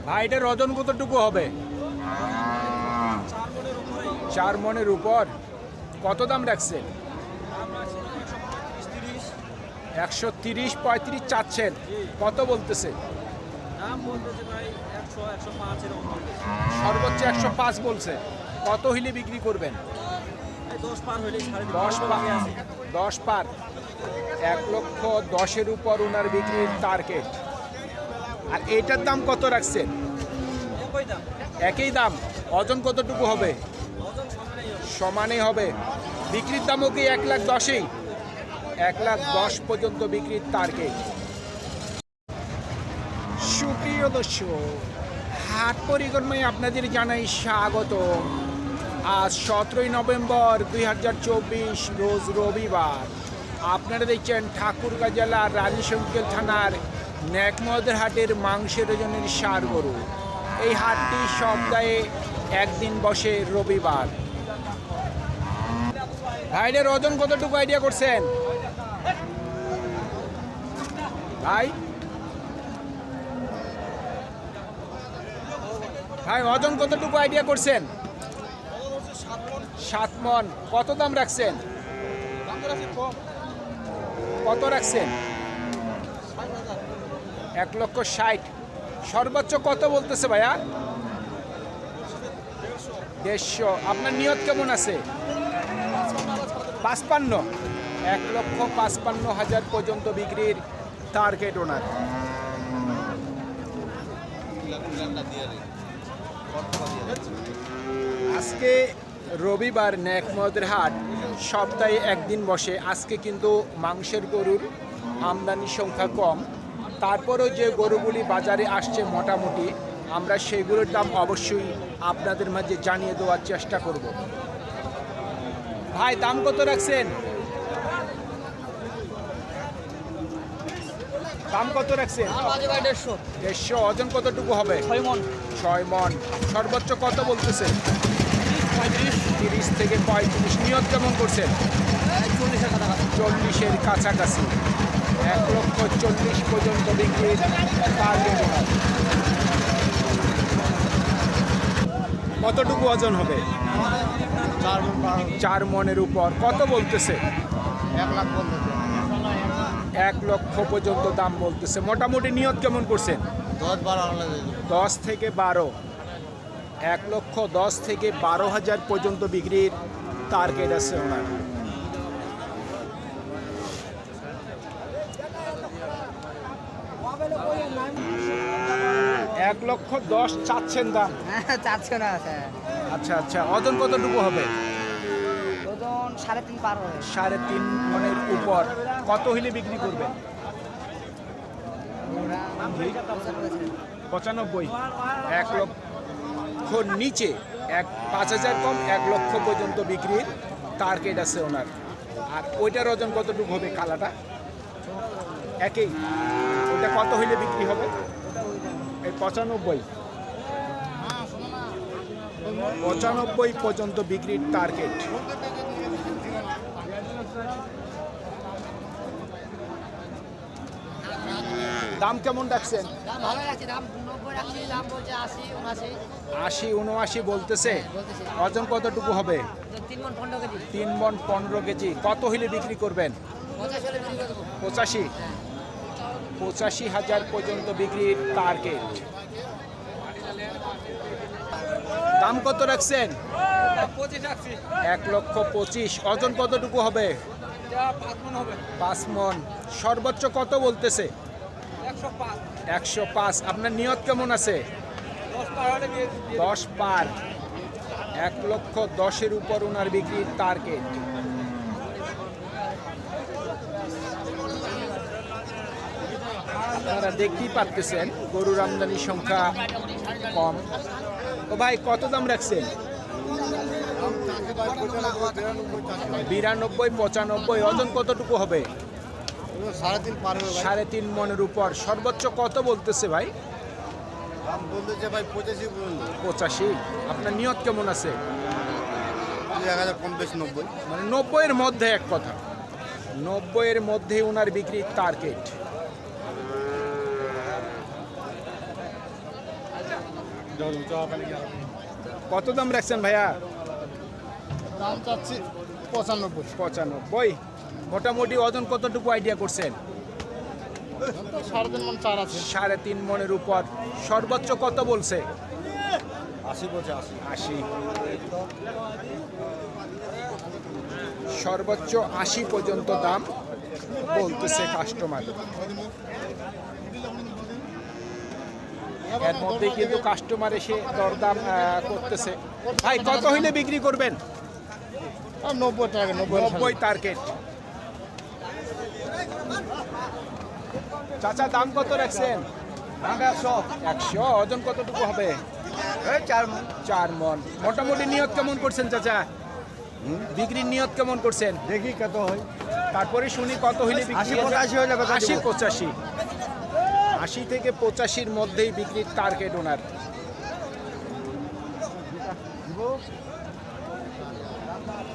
ভাই এটার ওজন কতটুকু হবে? 4 মনের উপর। কত দাম রাখছেন? 130 35 চাচ্ছেন, কত বলতেছে? সর্বোচ্চ 105 বলছে। কত হইলে বিক্রি করবেন? 10 পার। 1,10,000 উপর ওনার বিক্রির টার্গেট। আর এইটার দাম কত রাখছেন? একই দাম। ওজন কতটুকু হবে? সমানই হবে। বিক্রির দামও কি 1,10,000? 1,10,000 পর্যন্ত বিক্রির টার্গেট। সুপ্রিয় দর্শক, হাট পরিক্রমায় আপনাদের জানাই স্বাগত। আজ 17 নভেম্বর 2024 রোজ রবিবার। আপনারা দেখছেন ঠাকুরগাঁ জেলার রানীশঙ্কেল থানার নেকমদের হাটের মাংসের ওজনের ষাঁড় গরু। এই হাটটি সপ্তাহে একদিন বসে রবিবার। ভাইদের ওজন কতটুকু আইডিয়া করছেন ভাই? ভাই ওজন কতটুকু আইডিয়া করছেন? 7 মন। কত দাম রাখছেন? কত রাখছেন? 1,60,000। সর্বোচ্চ কত বলতেছে ভাইয়া? 150। আপনার নিয়ত কেমন আছে? 55। 1,55,000 পর্যন্ত বিক্রির টার্গেট ওনার। আজকে রবিবার নেকমদের হাট সপ্তাহে একদিন বসে। আজকে কিন্তু মাংসের গরুর আমদানির সংখ্যা কম, তারপরেও যে গরুগুলি বাজারে আসছে মোটামুটি আমরা সেগুলোর দাম অবশ্যই আপনাদের মাঝে জানিয়ে দেওয়ার চেষ্টা করব। ভাই দাম কত রাখছেন? দাম কত রাখছেন? 150। ওজন কতটুকু হবে? 6 মন। সর্বোচ্চ কত বলতেছে? 30 থেকে 35। নিয়ত কেমন করছেন? 40-এর কাছাকাছি। 1,40,000 পর্যন্ত বিক্রির টার্গেট। কতটুকু ওজন হবে? 4 মনের উপর। কত বলতেছে? 1 লক্ষ পর্যন্ত দাম বলতেছে। মোটামুটি নিয়ত কেমন করছেন? 10 থেকে 12। 1,10,000 থেকে 12,000 পর্যন্ত বিক্রির টার্গেট আছে ওনার। 1,10,000 চাচ্ছেন দাম? চাচ্ছে না। আচ্ছা আচ্ছা। ওজন কতটুকু হবে? ওজন 3.5 পার হবে। 3.5 মনের উপর। কত হইলে বিক্রি করবেন? 95। 1 লক্ষ নিচে, 5,000 কম, 1 লক্ষ পর্যন্ত বিক্রির টার্গেট আছে ওনার। আর ওইটার ওজন কতটুকু হবে? কালাটা একই। ওটা কত হইলে বিক্রি হবে? এই 95 পর্যন্ত বিক্রির টার্গেট। দাম কেমন রাখছেন? 80-79 বলতেছে। ওজন কতটুকু হবে? 3 মন 15 কেজি। কত হইলে বিক্রি করবেন? 85। 85,000 পর্যন্ত বিক্রির টার্গেট। দাম কত রাখছেন? 1,25,000। ওজন কতটুকু হবে? 5 মন। সর্বোচ্চ কত বলতেছে? 105। আপনার নিয়ত কেমন আছে? 10 পার। 1,10,000 উপর ওনার বিক্রির টার্গেট। আপনারা দেখতেই পাচ্ছেন গরুর আমদানির সংখ্যা কম। ও ভাই কত দাম রাখছেন? 92-95। ওজন কতটুকু হবে? 3.5 মনের উপর। সর্বোচ্চ কত বলতেছে ভাই? 85। আপনার নিয়ত কেমন আছে? মানে 90-এর মধ্যে। এক কথা 90-এর মধ্যে ওনার বিক্রির টার্গেট। কত দাম রাখছেন ভাইয়া? দাম চাচ্ছি 95। 95। মোটামুটি ওজন কতটুকু আইডিয়া করছেন? 3.5 মণ চার আছে। 3.5 মণের উপর। সর্বোচ্চ কত বলছে? 80 বলছে। 80। সর্বোচ্চ 80 পর্যন্ত দাম বলতেছে কাস্টমার। এর মধ্যে কিন্তু কাস্টমার এসে দরদাম করতেছে। ভাই কত হইলে বিক্রি করবেন? 90 টাকা। 90 টার্গেট। চাচা দাম কত রাখছেন? 100। ওজন কতটুকু হবে? 4 মণ। মোটামুটি নিয়ত কেমন করছেন চাচা? বিক্রির নিয়ত কেমন করছেন? দেখি কত হয়। তারপরে শুনি কত হইলে 80-85 হইলে কথা দিব। 80-85। 80 থেকে 85-র মধ্যেই বিক্রির টার্গেট ওনার।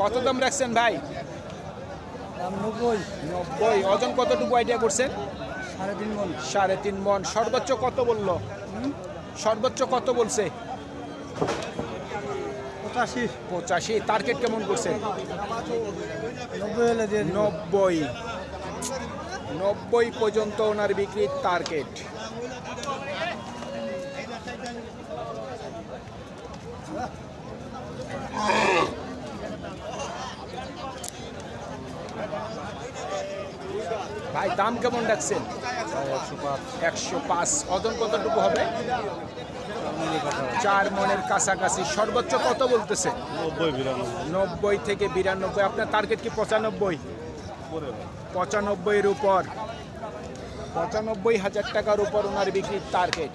কত দাম রাখছেন ভাই? 90। ওজন কতটুকু আইডিয়া করছেন? 3.5 মণ। 3.5 মণ। সর্বোচ্চ কত বললো? সর্বোচ্চ কত বলছে? 85। টার্গেট কেমন করছেন? 90 পর্যন্ত ওনার বিক্রির টার্গেট। ভাই দাম কেমন রাখছেন? 105। ওজন কতটুকু হবে? 4 মণের কাছাকাছি। সর্বোচ্চ কত বলতেছে? 90 থেকে 92। আপনার টার্গেট কি 95? 95-এর উপর। 95,000 টাকার উপর ওনার বিক্রির টার্গেট।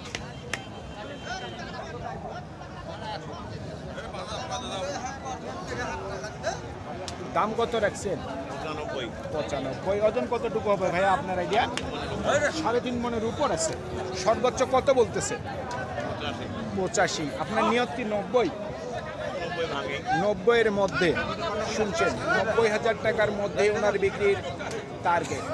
দাম কত রাখছেন? 95। ওজন কতটুকু হবে ভাইয়া আপনার আইডিয়া? 3.5 মণের উপর আছে। সর্বোচ্চ কত বলতেছে? 85। আপনার নিয়ত কি 90? 90-এর মধ্যে শুনছেন। 90,000 টাকার মধ্যে ওনার বিক্রির টার্গেট।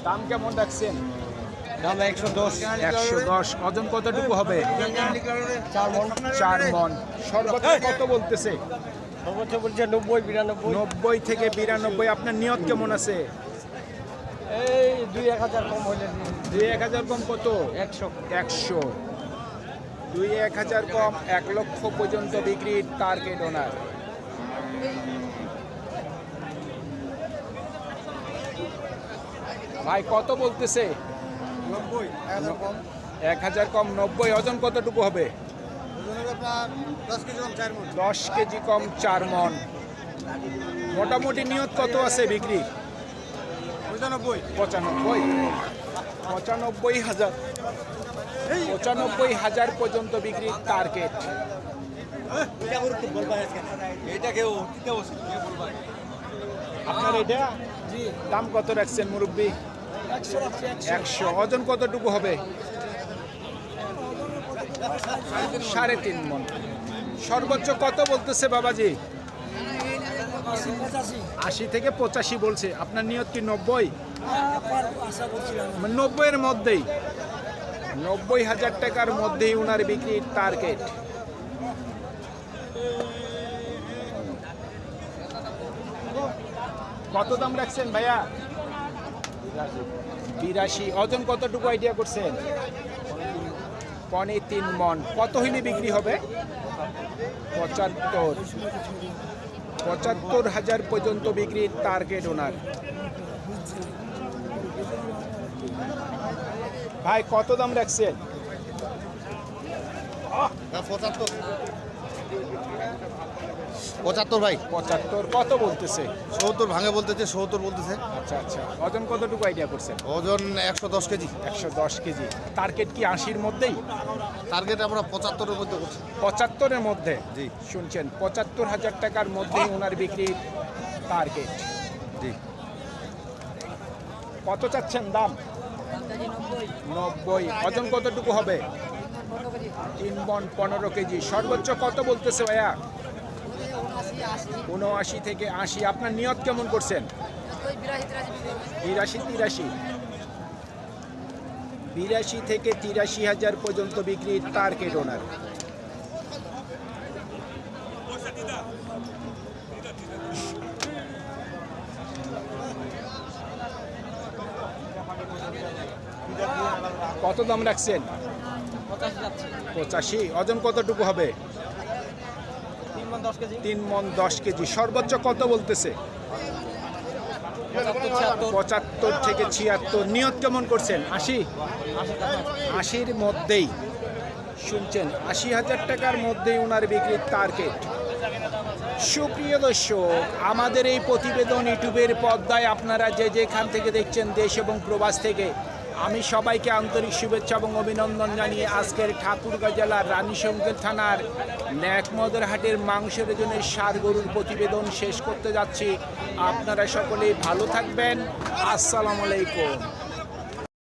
দাম কেমন রাখছেন? দাম 110। 110। ওজন কতটুকু হবে? 4 মণ। সর্বোচ্চ কত বলতেছে? সর্বোচ্চ বলছে 90-92। 90 থেকে 92। আপনার নিয়ত কেমন আছে? এই 2-1000 কম হইলে 2-1000 কম কত? 100। 2-1000 কম 1 লক্ষ পর্যন্ত বিক্রির টার্গেট ওনার। ভাই কত বলতেছে? 1000 কম 90। ওজন কতটুকু হবে? 10 কেজি কম 4 মণ। মোটামুটি নিয়ত কত আছে বিক্রি? 95,000। 95,000 পর্যন্ত বিক্রির টার্গেট। আপনার এটা দাম কত রাখছেন মুরব্বী? 100। ওজন কতটুকু হবে? 3.5 মণ। সর্বোচ্চ কত বলতেছে বাবাজি? 80 থেকে 85 বলছে। আপনার নিয়ত কি 90? 90-এর মধ্যেই। 90,000 টাকার মধ্যেই ওনার বিক্রির টার্গেট। কত দাম রাখছেন ভাইয়া? 82। ওজন কতটুকু আইডিয়া করছেন? 3.5 মণ। কত হইলে বিক্রি হবে? 75। 75,000 পর্যন্ত বিক্রির টার্গেট ওনার। ভাই কত দাম রাখছেন? 75 ভাই। 75। কত বলতেছে? 70 ভাঙে বলতেছে, 70 বলতেছে। আচ্ছা। ওজন কতটুকু আইডিয়া করছেন? ওজন 110 কেজি। 110 কেজি। টার্গেট কি 80-র মধ্যেই? টার্গেট আমরা 75-এর মধ্যে করছি। 75-এর মধ্যে। জি। শুনছেন 75,000 টাকার মধ্যেই ওনার বিক্রির টার্গেট। জি। কত চাচ্ছেন দাম? 90। ওজন কতটুকু হবে? 3 মণ 15 কেজি। সর্বোচ্চ কত বলতেছে ভাইয়া? 79 থেকে 80। আপনার নিয়ত কেমন করছেন? 82 থেকে 83 হাজার পর্যন্ত বিক্রির টার্গেট ওনার। কত দাম রাখছেন? 85। ওজন কতটুকু হবে? 3 মণ 10 কেজি। সর্বোচ্চ কত বলতেছে? 75 থেকে 76। নিয়ত কেমন করছেন? 80। 80-র মধ্যেই শুনছেন, 80,000 টাকার মধ্যেই ওনার বিক্রির টার্গেট। সুপ্রিয় দর্শক, আমাদের এই প্রতিবেদন ইউটিউবের পর্দায় আপনারা যে যেখান থেকে দেখছেন, দেশ এবং প্রবাস থেকে, আমি সবাইকে আন্তরিক শুভেচ্ছা এবং অভিনন্দন জানিয়ে আজকের ঠাকুরগাঁও জেলার রানীশঙ্কর থানার ন্যাকমদের হাটের মাংসের ওজনের ষাঁড় গরুর প্রতিবেদন শেষ করতে যাচ্ছি। আপনারা সকলেই ভালো থাকবেন। আসসালামু আলাইকুম।